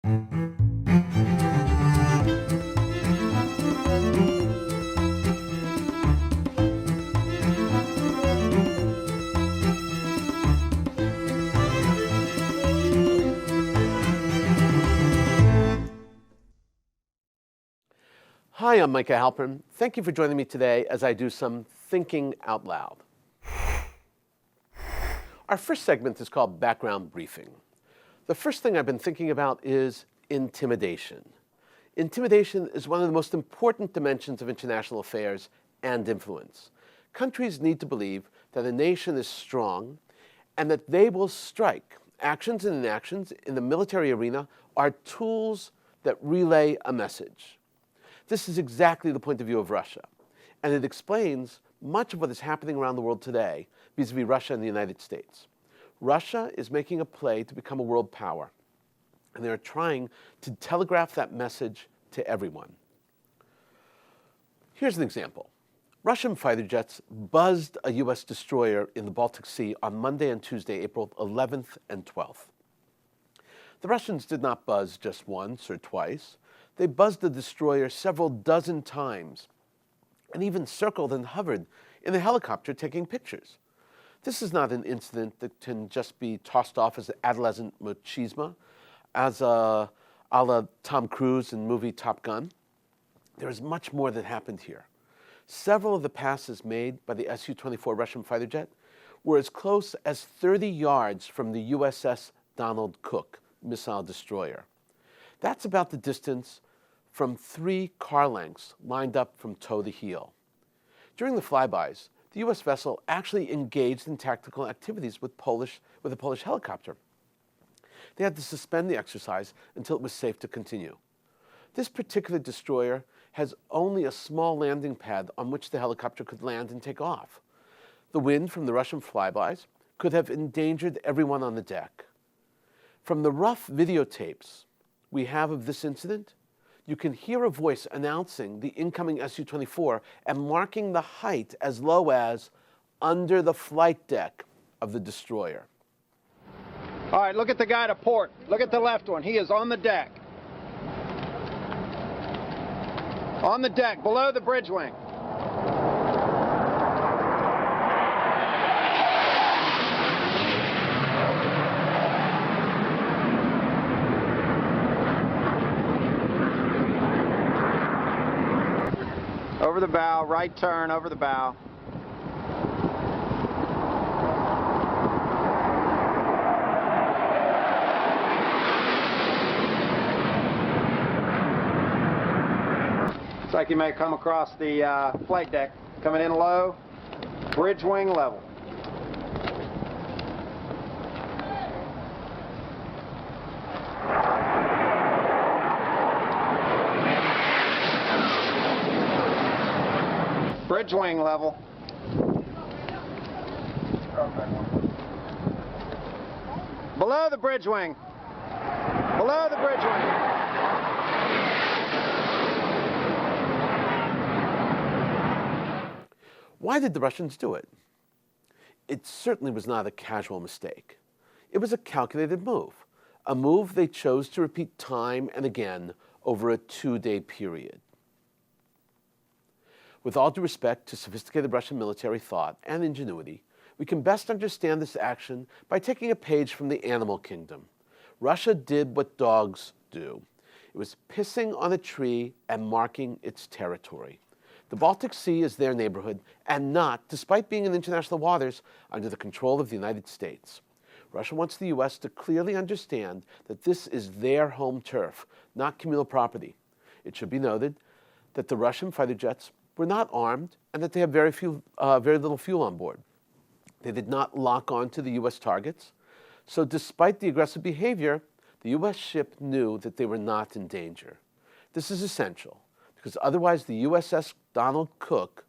Hi, I'm Micah Halpern. Thank you for joining me today as I do some thinking out loud. Our first segment is called Background Briefing. The first thing I've been thinking about is intimidation. Intimidation is one of the most important dimensions of international affairs and influence. Countries need to believe that a nation is strong and that they will strike. Actions and inactions in the military arena are tools that relay a message. This is exactly the point of view of Russia, and it explains much of what is happening around the world today vis-a-vis Russia and the United States. Russia is making a play to become a world power, and they are trying to telegraph that message to everyone. Here's an example. Russian fighter jets buzzed a U.S. destroyer in the Baltic Sea on Monday and Tuesday, April 11th and 12th. The Russians did not buzz just once or twice. They buzzed the destroyer several dozen times and even circled and hovered in the helicopter taking pictures. This is not an incident that can just be tossed off as adolescent machismo, as a la Tom Cruise in the movie Top Gun. There is much more that happened here. Several of the passes made by the Su-24 Russian fighter jet were as close as 30 yards from the USS Donald Cook missile destroyer. That's about the distance from 3 car lengths lined up from toe to heel. During the flybys, the U.S. vessel actually engaged in tactical activities with a Polish helicopter. They had to suspend the exercise until it was safe to continue. This particular destroyer has only a small landing pad on which the helicopter could land and take off. The wind from the Russian flybys could have endangered everyone on the deck. From the rough videotapes we have of this incident, you can hear a voice announcing the incoming Su-24 and marking the height as low as under the flight deck of the destroyer. All right, look at the guy to port. Look at the left one. He is on the deck. On the deck, below the bridge wing. Over the bow, right turn, over the bow. Looks like you may come across the flight deck. Coming in low, bridge wing level. Bridge wing level. Below the bridge wing. Below the bridge wing. Why did the Russians do it? It certainly was not a casual mistake. It was a calculated move, a move they chose to repeat time and again over a 2-day period. With all due respect to sophisticated Russian military thought and ingenuity, we can best understand this action by taking a page from the animal kingdom. Russia did what dogs do. It was pissing on a tree and marking its territory. The Baltic Sea is their neighborhood and not, despite being in international waters, under the control of the United States. Russia wants the U.S. to clearly understand that this is their home turf, not communal property. It should be noted that the Russian fighter jets were not armed and that they have very little fuel on board. They did not lock on to the U.S. targets. So despite the aggressive behavior, the U.S. ship knew that they were not in danger. This is essential because otherwise the USS Donald Cook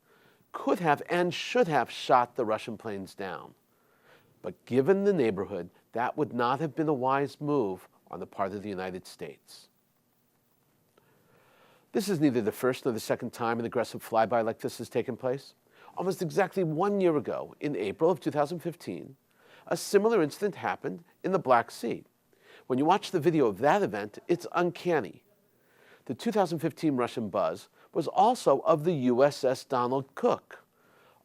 could have and should have shot the Russian planes down. But given the neighborhood, that would not have been a wise move on the part of the United States. This is neither the first nor the second time an aggressive flyby like this has taken place. Almost exactly 1 year ago, in April of 2015, a similar incident happened in the Black Sea. When you watch the video of that event, it's uncanny. The 2015 Russian buzz was also of the USS Donald Cook,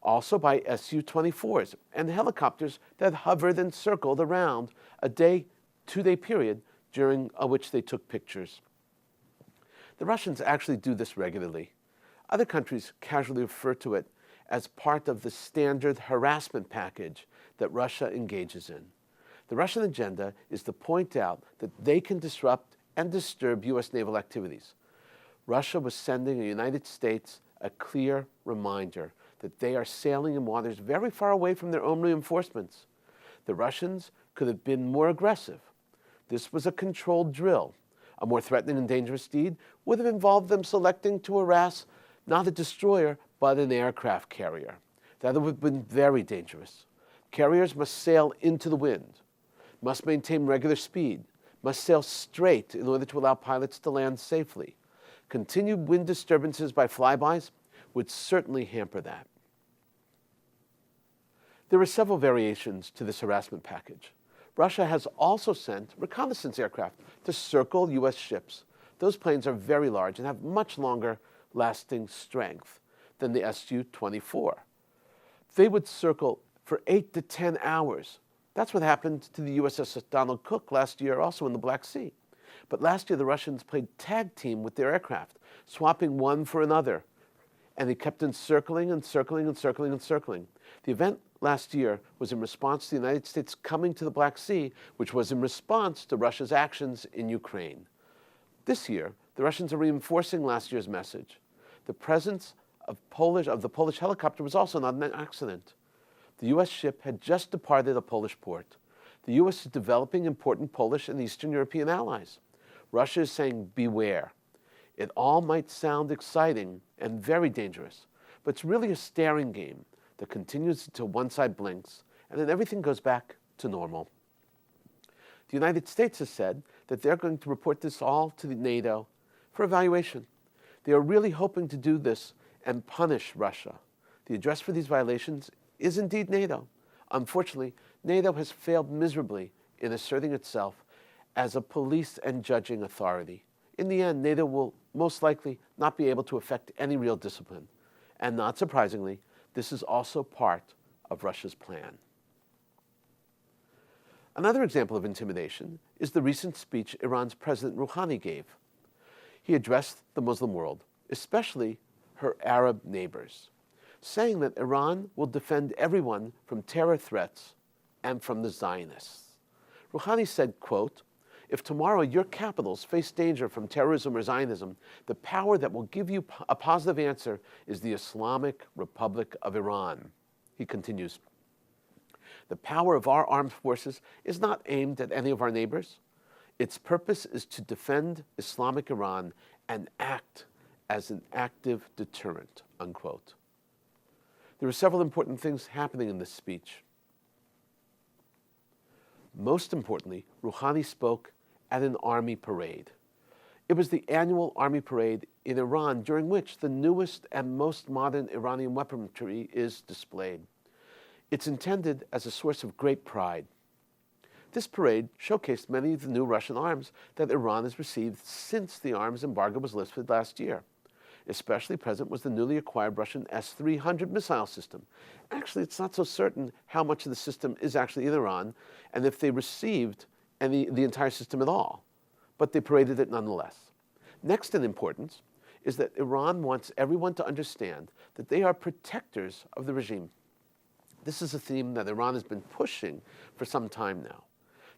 also by Su-24s and helicopters that hovered and circled around a 2-day period during which they took pictures. The Russians actually do this regularly. Other countries casually refer to it as part of the standard harassment package that Russia engages in. The Russian agenda is to point out that they can disrupt and disturb U.S. naval activities. Russia was sending the United States a clear reminder that they are sailing in waters very far away from their own reinforcements. The Russians could have been more aggressive. This was a controlled drill. A more threatening and dangerous deed would have involved them selecting to harass not a destroyer, but an aircraft carrier. That would have been very dangerous. Carriers must sail into the wind, must maintain regular speed, must sail straight in order to allow pilots to land safely. Continued wind disturbances by flybys would certainly hamper that. There are several variations to this harassment package. Russia has also sent reconnaissance aircraft to circle U.S. ships. Those planes are very large and have much longer lasting strength than the Su-24. They would circle for 8 to 10 hours. That's what happened to the USS Donald Cook last year, also in the Black Sea. But last year, the Russians played tag team with their aircraft, swapping one for another. And they kept encircling and circling and circling and circling. The event last year was in response to the United States coming to the Black Sea, which was in response to Russia's actions in Ukraine. This year, the Russians are reinforcing last year's message. The presence of the Polish helicopter was also not an accident. The U.S. ship had just departed a Polish port. The U.S. is developing important Polish and Eastern European allies. Russia is saying, beware. It all might sound exciting and very dangerous, but it's really a staring game that continues until one side blinks, and then everything goes back to normal. The United States has said that they're going to report this all to the NATO for evaluation. They are really hoping to do this and punish Russia. The address for these violations is indeed NATO. Unfortunately, NATO has failed miserably in asserting itself as a police and judging authority. In the end, NATO will most likely not be able to effect any real discipline. And not surprisingly, this is also part of Russia's plan. Another example of intimidation is the recent speech Iran's President Rouhani gave. He addressed the Muslim world, especially her Arab neighbors, saying that Iran will defend everyone from terror threats and from the Zionists. Rouhani said, quote, "If tomorrow your capitals face danger from terrorism or Zionism, the power that will give you a positive answer is the Islamic Republic of Iran." He continues, "The power of our armed forces is not aimed at any of our neighbors. Its purpose is to defend Islamic Iran and act as an active deterrent," unquote. There are several important things happening in this speech. Most importantly, Rouhani spoke at an army parade. It was the annual army parade in Iran during which the newest and most modern Iranian weaponry is displayed. It's intended as a source of great pride. This parade showcased many of the new Russian arms that Iran has received since the arms embargo was lifted last year. Especially present was the newly acquired Russian S-300 missile system. Actually, it's not so certain how much of the system is actually in Iran and if they received the entire system at all, but they paraded it nonetheless. Next in importance is that Iran wants everyone to understand that they are protectors of the regime. This is a theme that Iran has been pushing for some time now.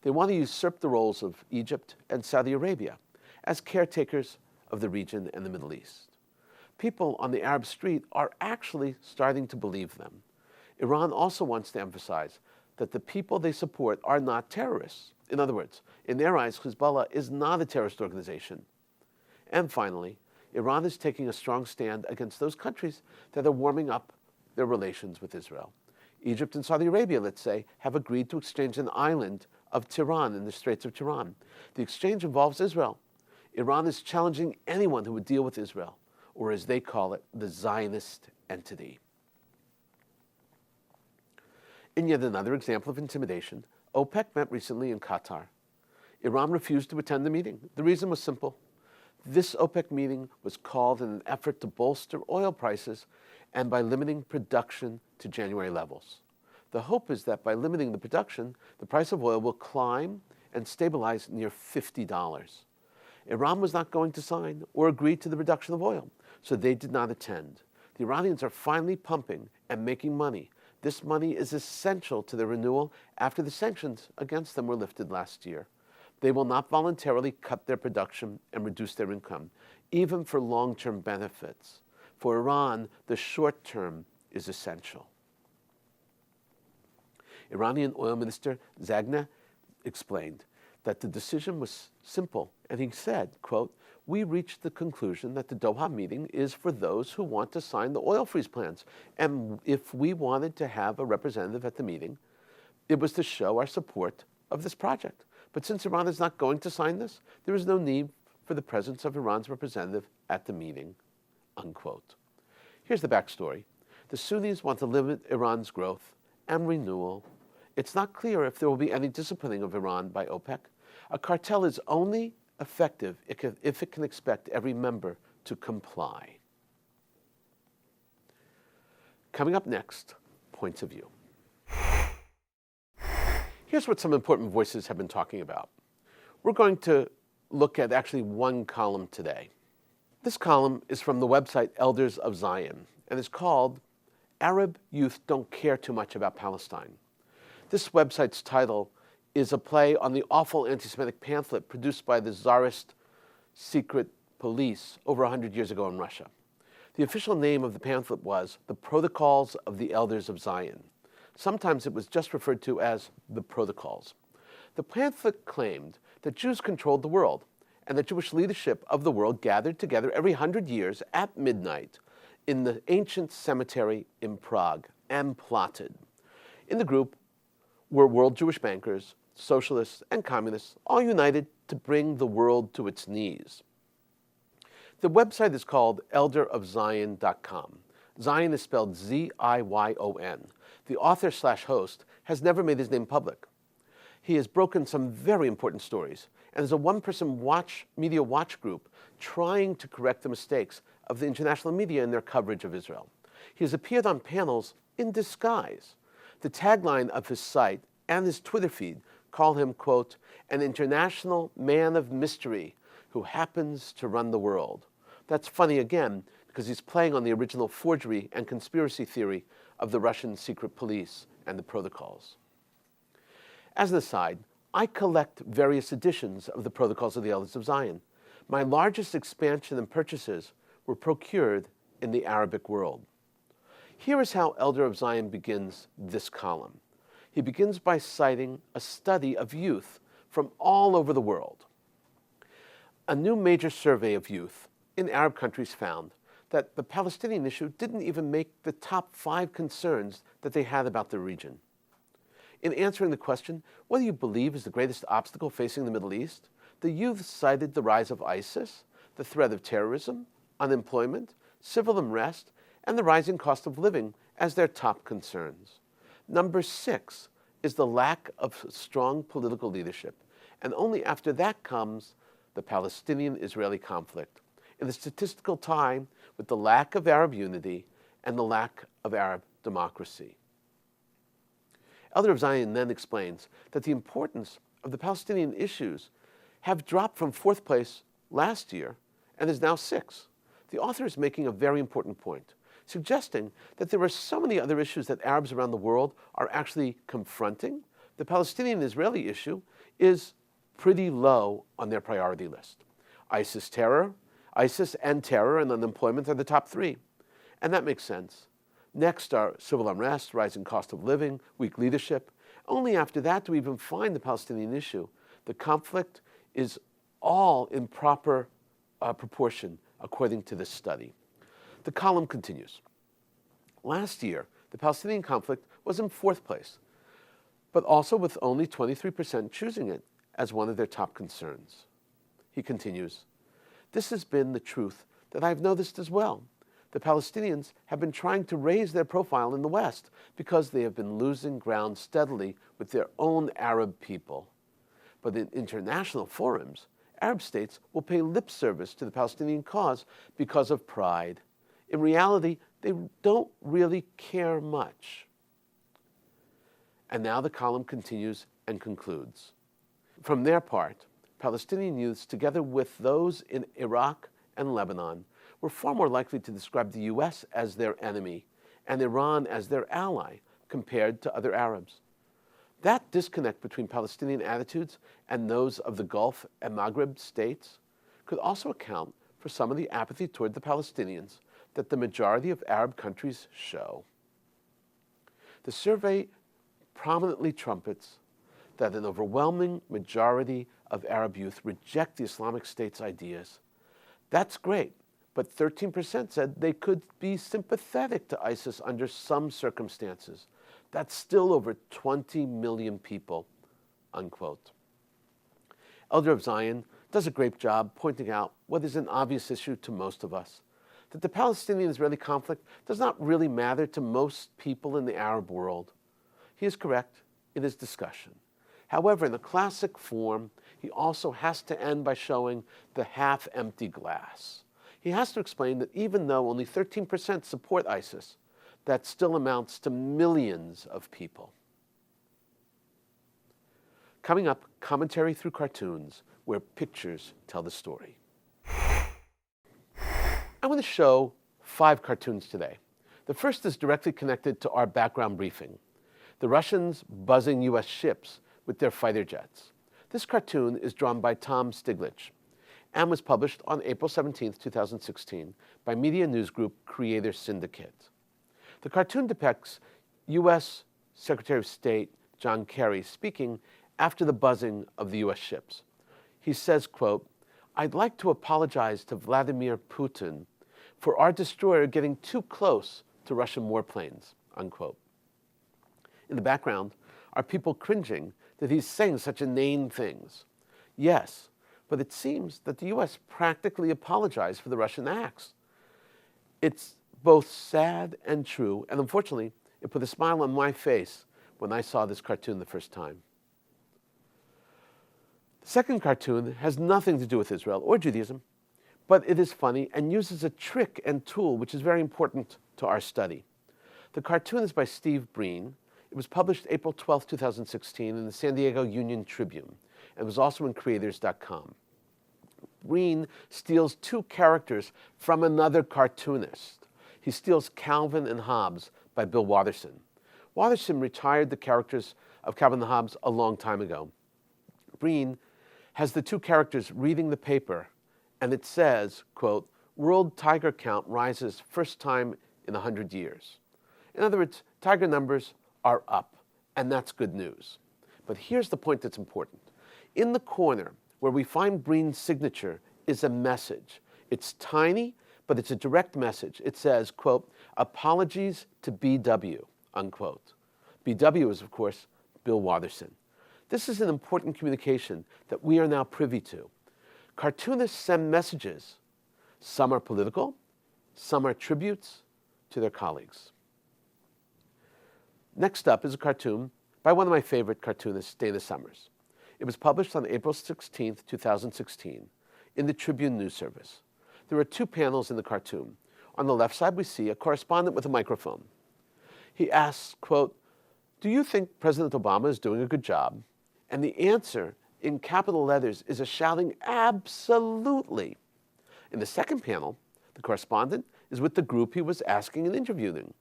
They want to usurp the roles of Egypt and Saudi Arabia as caretakers of the region and the Middle East. People on the Arab street are actually starting to believe them. Iran also wants to emphasize that the people they support are not terrorists. In other words, in their eyes, Hezbollah is not a terrorist organization. And finally, Iran is taking a strong stand against those countries that are warming up their relations with Israel. Egypt and Saudi Arabia, let's say, have agreed to exchange an island of Tiran in the Straits of Tiran. The exchange involves Israel. Iran is challenging anyone who would deal with Israel, or as they call it, the Zionist entity. In yet another example of intimidation, OPEC met recently in Qatar. Iran refused to attend the meeting. The reason was simple. This OPEC meeting was called in an effort to bolster oil prices and by limiting production to January levels. The hope is that by limiting the production, the price of oil will climb and stabilize near $50. Iran was not going to sign or agree to the reduction of oil, so they did not attend. The Iranians are finally pumping and making money. This money is essential to their renewal after the sanctions against them were lifted last year. They will not voluntarily cut their production and reduce their income, even for long-term benefits. For Iran, the short term is essential. Iranian Oil Minister Zaghna explained that the decision was simple, and he said, quote, "We reached the conclusion that the Doha meeting is for those who want to sign the oil freeze plans, and if we wanted to have a representative at the meeting, it was to show our support of this project. But since Iran is not going to sign this, there is no need for the presence of Iran's representative at the meeting," unquote. Here's the backstory. The Sunnis want to limit Iran's growth and renewal. It's not clear if there will be any disciplining of Iran by OPEC. A cartel is only effective if it can expect every member to comply. Coming up next, points of view. Here's what some important voices have been talking about. We're going to look at actually one column today. This column is from the website Elders of Zion and is called "Arab Youth Don't Care Too Much About Palestine." This website's title is a play on the awful anti-Semitic pamphlet produced by the Tsarist secret police over 100 years ago in Russia. The official name of the pamphlet was The Protocols of the Elders of Zion. Sometimes it was just referred to as the Protocols. The pamphlet claimed that Jews controlled the world and that Jewish leadership of the world gathered together every 100 years at midnight in the ancient cemetery in Prague and plotted. In the group were world Jewish bankers, socialists, and communists, all united to bring the world to its knees. The website is called elderofzion.com. Zion is spelled Z-I-Y-O-N. The author/host has never made his name public. He has broken some very important stories and is a one-person media watch group trying to correct the mistakes of the international media in their coverage of Israel. He has appeared on panels in disguise. The tagline of his site and his Twitter feed call him, quote, "an international man of mystery who happens to run the world." That's funny again, because he's playing on the original forgery and conspiracy theory of the Russian secret police and the protocols. As an aside, I collect various editions of the Protocols of the Elders of Zion. My largest expansion and purchases were procured in the Arabic world. Here is how Elder of Zion begins this column. He begins by citing a study of youth from all over the world. A new major survey of youth in Arab countries found that the Palestinian issue didn't even make the top 5 concerns that they had about the region. In answering the question, what do you believe is the greatest obstacle facing the Middle East? The youth cited the rise of ISIS, the threat of terrorism, unemployment, civil unrest, and the rising cost of living as their top concerns. Number 6 is the lack of strong political leadership, and only after that comes the Palestinian-Israeli conflict, in the statistical tie with the lack of Arab unity and the lack of Arab democracy. Elder of Zion then explains that the importance of the Palestinian issues have dropped from 4th place last year and is now 6th. The author is making a very important point, suggesting that there are so many other issues that Arabs around the world are actually confronting. The Palestinian-Israeli issue is pretty low on their priority list. ISIS and terror and unemployment are the top 3, and that makes sense. Next are civil unrest, rising cost of living, weak leadership. Only after that do we even find the Palestinian issue. The conflict is all in proper proportion, according to this study. The column continues. Last year, the Palestinian conflict was in 4th place, but also with only 23% choosing it as one of their top concerns. He continues, "This has been the truth that I've noticed as well. The Palestinians have been trying to raise their profile in the West because they have been losing ground steadily with their own Arab people. But in international forums, Arab states will pay lip service to the Palestinian cause because of pride. In reality, they don't really care much. And now the column continues and concludes. From their part, Palestinian youths, together with those in Iraq and Lebanon, were far more likely to describe the U.S. as their enemy and Iran as their ally compared to other Arabs. That disconnect between Palestinian attitudes and those of the Gulf and Maghreb states could also account for some of the apathy toward the Palestinians that the majority of Arab countries show. The survey prominently trumpets that an overwhelming majority of Arab youth reject the Islamic State's ideas. That's great, but 13% said they could be sympathetic to ISIS under some circumstances. That's still over 20 million people, unquote. Elder of Zion does a great job pointing out what is an obvious issue to most of us, that the Palestinian-Israeli conflict does not really matter to most people in the Arab world. He is correct in his discussion. However, in the classic form, he also has to end by showing the half-empty glass. He has to explain that even though only 13% support ISIS, that still amounts to millions of people. Coming up, commentary through cartoons, where pictures tell the story. I want to show 5 cartoons today. The first is directly connected to our background briefing. The Russians buzzing U.S. ships with their fighter jets. This cartoon is drawn by Tom Stiglitz and was published on April 17, 2016 by media news group creator Syndicated. The cartoon depicts U.S. Secretary of State John Kerry speaking after the buzzing of the U.S. ships. He says, quote, "I'd like to apologize to Vladimir Putin for our destroyer getting too close to Russian warplanes," unquote. In the background are people cringing that he's saying such inane things. Yes, but it seems that the U.S. practically apologized for the Russian acts. It's both sad and true, and unfortunately, it put a smile on my face when I saw this cartoon the first time. The second cartoon has nothing to do with Israel or Judaism, but it is funny and uses a trick and tool which is very important to our study. The cartoon is by Steve Breen. It was published April 12, 2016 in the San Diego Union Tribune and was also in creators.com. Breen steals 2 characters from another cartoonist. He steals Calvin and Hobbes by Bill Watterson. Watterson retired the characters of Calvin and Hobbes a long time ago. Breen has the 2 characters reading the paper, and it says, quote, "World tiger count rises first time in 100 years. In other words, tiger numbers are up, and that's good news. But here's the point that's important. In the corner where we find Breen's signature is a message. It's tiny, but it's a direct message. It says, quote, "Apologies to BW," unquote. BW is, of course, Bill Watterson. This is an important communication that we are now privy to. Cartoonists send messages. Some are political, some are tributes to their colleagues. Next up is a cartoon by one of my favorite cartoonists, Dana Summers. It was published on April 16, 2016, in the Tribune News Service. There are 2 panels in the cartoon. On the left side, we see a correspondent with a microphone. He asks, quote, "Do you think President Obama is doing a good job?" And the answer, in capital letters, is a shouting absolutely. In the second panel, the correspondent is with the group he was asking and interviewing.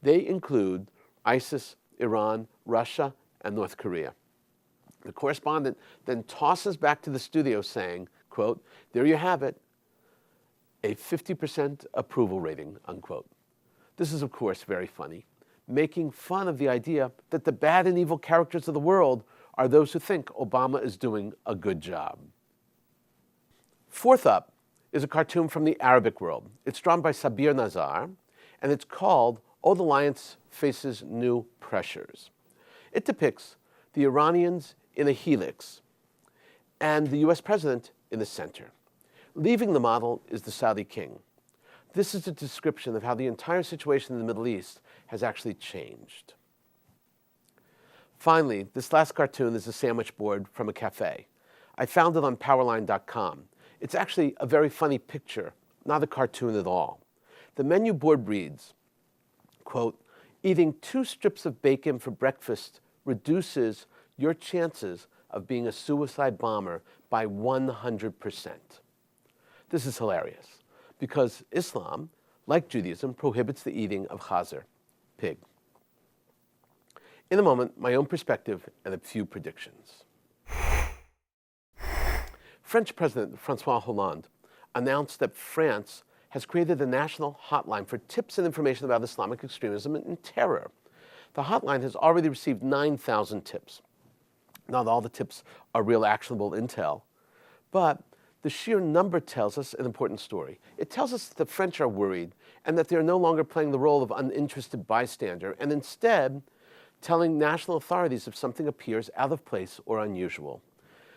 They include ISIS, Iran, Russia, and North Korea. The correspondent then tosses back to the studio saying, quote, "There you have it, a 50% approval rating," unquote. This is, of course, very funny, making fun of the idea that the bad and evil characters of the world are those who think Obama is doing a good job. Fourth up is a cartoon from the Arabic world. It's drawn by Sabir Nazar, and it's called Old Alliance Faces New Pressures. It depicts the Iranians in a helix and the US president in the center. Leaving the model is the Saudi king. This is a description of how the entire situation in the Middle East has actually changed. Finally, this last cartoon is a sandwich board from a cafe. I found it on powerline.com. It's actually a very funny picture, not a cartoon at all. The menu board reads, quote, "Eating 2 strips of bacon for breakfast reduces your chances of being a suicide bomber by 100%. This is hilarious because Islam, like Judaism, prohibits the eating of chazer, pig. In a moment, my own perspective and a few predictions. French President François Hollande announced that France has created a national hotline for tips and information about Islamic extremism and terror. The hotline has already received 9,000 tips. Not all the tips are real actionable intel, but the sheer number tells us an important story. It tells us that the French are worried and that they are no longer playing the role of uninterested bystander and instead telling national authorities if something appears out of place or unusual.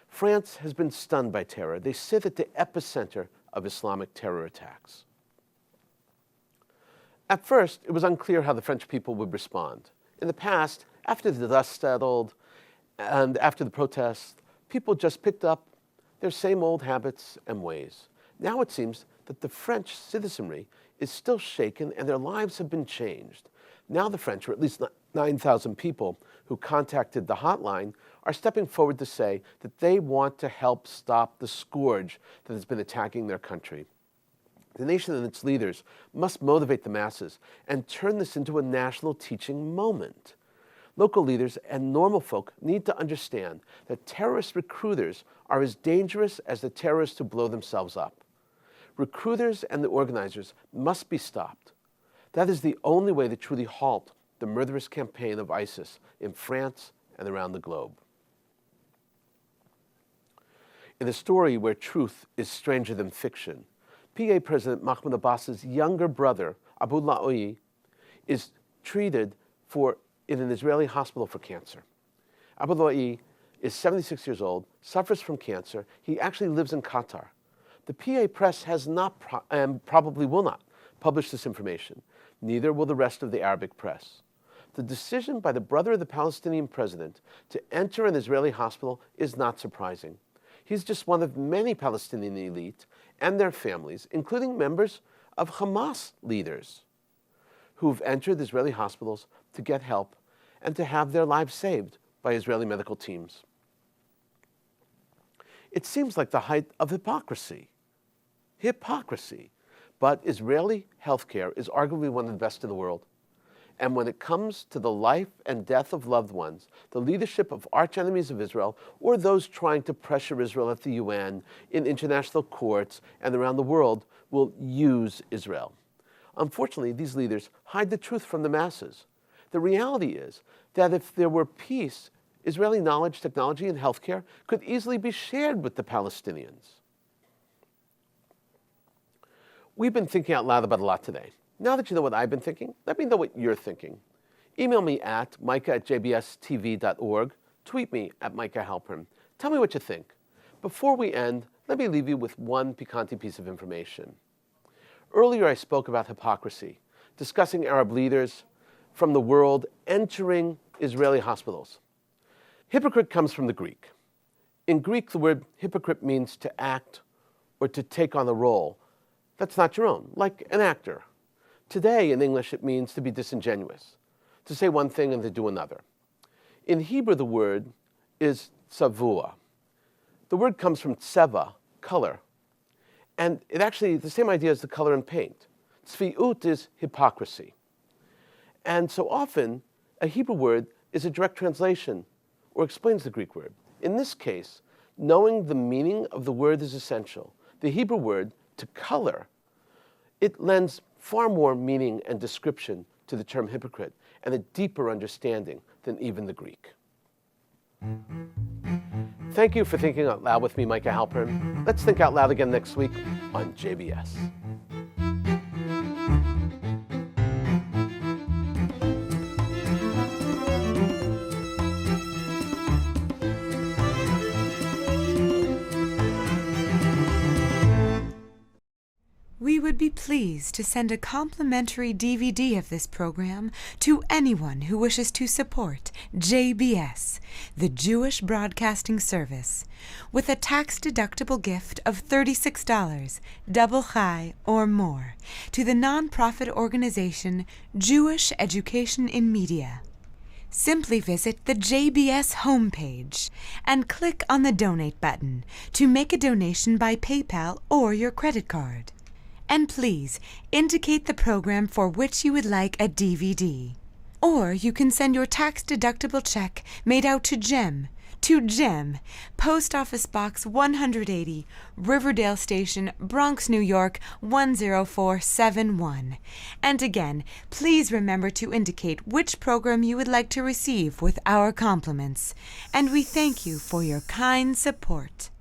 France has been stunned by terror. They sit at the epicenter of Islamic terror attacks. At first, it was unclear how the French people would respond. In the past, after the dust settled and after the protests, people just picked up their same old habits and ways. Now it seems that the French citizenry is still shaken and their lives have been changed. Now the French, or at least 9,000 people who contacted the hotline, are stepping forward to say that they want to help stop the scourge that has been attacking their country. The nation and its leaders must motivate the masses and turn this into a national teaching moment. Local leaders and normal folk need to understand that terrorist recruiters are as dangerous as the terrorists who blow themselves up. Recruiters and the organizers must be stopped. That is the only way to truly halt the murderous campaign of ISIS in France and around the globe. In a story where truth is stranger than fiction, PA President Mahmoud Abbas's younger brother, Abu La'oi, is treated in an Israeli hospital for cancer. Abu La'oi is 76 years old, suffers from cancer. He actually lives in Qatar. The PA press has not and probably will not publish this information. Neither will the rest of the Arabic press. The decision by the brother of the Palestinian president to enter an Israeli hospital is not surprising. He's just one of many Palestinian elite and their families, including members of Hamas leaders, who've entered Israeli hospitals to get help and to have their lives saved by Israeli medical teams. It seems like the height of hypocrisy. But Israeli healthcare is arguably one of the best in the world. And when it comes to the life and death of loved ones, the leadership of archenemies of Israel or those trying to pressure Israel at the UN, in international courts, and around the world will use Israel. Unfortunately, these leaders hide the truth from the masses. The reality is that if there were peace, Israeli knowledge, technology, and healthcare could easily be shared with the Palestinians. We've been thinking out loud about a lot today. Now that you know what I've been thinking, let me know what you're thinking. Email me at micah@jbstv.org. Tweet me at Micah Halpern. Tell me what you think. Before we end, let me leave you with one picante piece of information. Earlier I spoke about hypocrisy, discussing Arab leaders from the world entering Israeli hospitals. Hypocrite comes from the Greek. In Greek, the word hypocrite means to act or to take on a role that's not your own, like an actor. Today, in English, it means to be disingenuous, to say one thing and to do another. In Hebrew, the word is tzavua. The word comes from tseva, color. And it actually, the same idea as the color in paint. Tzviut is hypocrisy. And so often, a Hebrew word is a direct translation or explains the Greek word. In this case, knowing the meaning of the word is essential. The Hebrew word, to color, it lends far more meaning and description to the term hypocrite and a deeper understanding than even the Greek. Thank you for thinking out loud with me, Micah Halpern. Let's think out loud again next week on JBS. We would be pleased to send a complimentary DVD of this program to anyone who wishes to support JBS, the Jewish Broadcasting Service, with a tax-deductible gift of $36, double chai or more, to the nonprofit organization Jewish Education in Media. Simply visit the JBS homepage and click on the Donate button to make a donation by PayPal or your credit card. And please indicate the program for which you would like a DVD. Or you can send your tax-deductible check made out to Jem, Post Office Box 180, Riverdale Station, Bronx, New York 10471. And again, please remember to indicate which program you would like to receive with our compliments. And we thank you for your kind support.